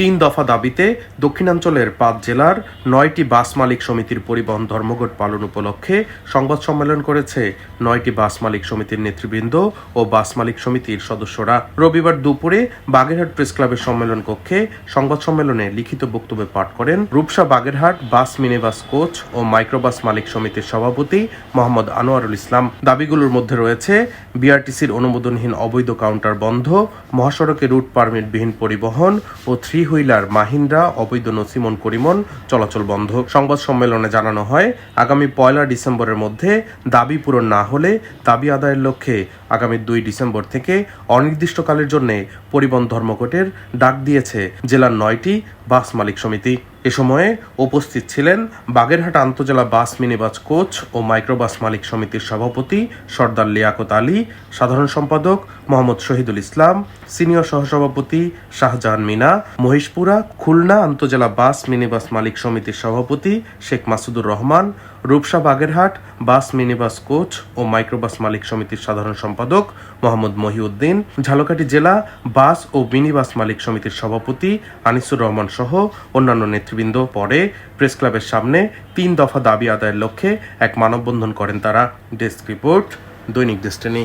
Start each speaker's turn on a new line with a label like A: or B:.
A: তিন দফা দাবিতে দক্ষিণাঞ্চলের ৫ জেলার ৯টি বাস মালিক সমিতির পরিবহন ধর্মঘট পালন উপলক্ষে সংবাদ সম্মেলন করেছে ৯টি বাস মালিক সমিতির নেতৃবৃন্দ ও বাস মালিক সমিতির সদস্যরা। রবিবার দুপুরে বাগেরহাট প্রেস ক্লাবের সম্মেলন কক্ষে সংবাদ সম্মেলনে লিখিত বক্তব্য পাঠ করেন Rupsa Bagerhat bus minibus coach ও মাইক্রোবাস মালিক সমিতির সভাপতি মোহাম্মদ আনোয়ারুল ইসলাম। দাবিগুলোর মধ্যে রয়েছে বিআরটিসির অনুমোদনহীন অবৈধ কাউন্টার বন্ধ, মহাসড়কে রুট পারমিটবিহীন পরিবহন ও থ্রি হুইলার মাহিন্দ্রা অবৈধ নসিমন করিমন চলাচল বন্ধ। সংবাদ সম্মেলনে জানানো হয়, আগামী ১ ডিসেম্বরের মধ্যে দাবি পূরণ না হলে দাবি আদায়ের লক্ষ্যে আগামী ২ ডিসেম্বর থেকে অনির্দিষ্টকালের জন্য পরিবহন ধর্মঘটের ডাক দিয়েছে জেলার ৯টি বাস মালিক সমিতি। এ সময়ে উপস্থিত ছিলেন বাগেরহাট আন্তজেলা বাস মিনিবাস কোচ ও মাইক্রোবাস মালিক সমিতির সভাপতি সর্দার লিয়াকত আলী, সাধারণ সম্পাদক মোহাম্মদ শহীদুল ইসলাম, সিনিয়র সহসভাপতি শাহজাহান মিনা, মহিষপুরা খুলনা আন্তজেলা বাস মিনিবাস মালিক সমিতির সভাপতি Sheikh Masudur Rahman, Rupsa Bagerhat bus minibus coach ও মাইক্রোবাস মালিক সমিতির সাধারণ সম্পাদক মোহাম্মদ মহিউদ্দিন, ঝালকাঠি জেলা বাস ও মিনিবাস মালিক সমিতির সভাপতি আনিসুর রহমান সহ অন্যান্য নেতৃবৃন্দ। পরে প্রেস ক্লাবের সামনে ৩ দফা দাবি আদায়ের লক্ষ্যে এক মানববন্ধন করেন তারা। ডেস্ক রিপোর্ট, দৈনিক ডেস্টিনি।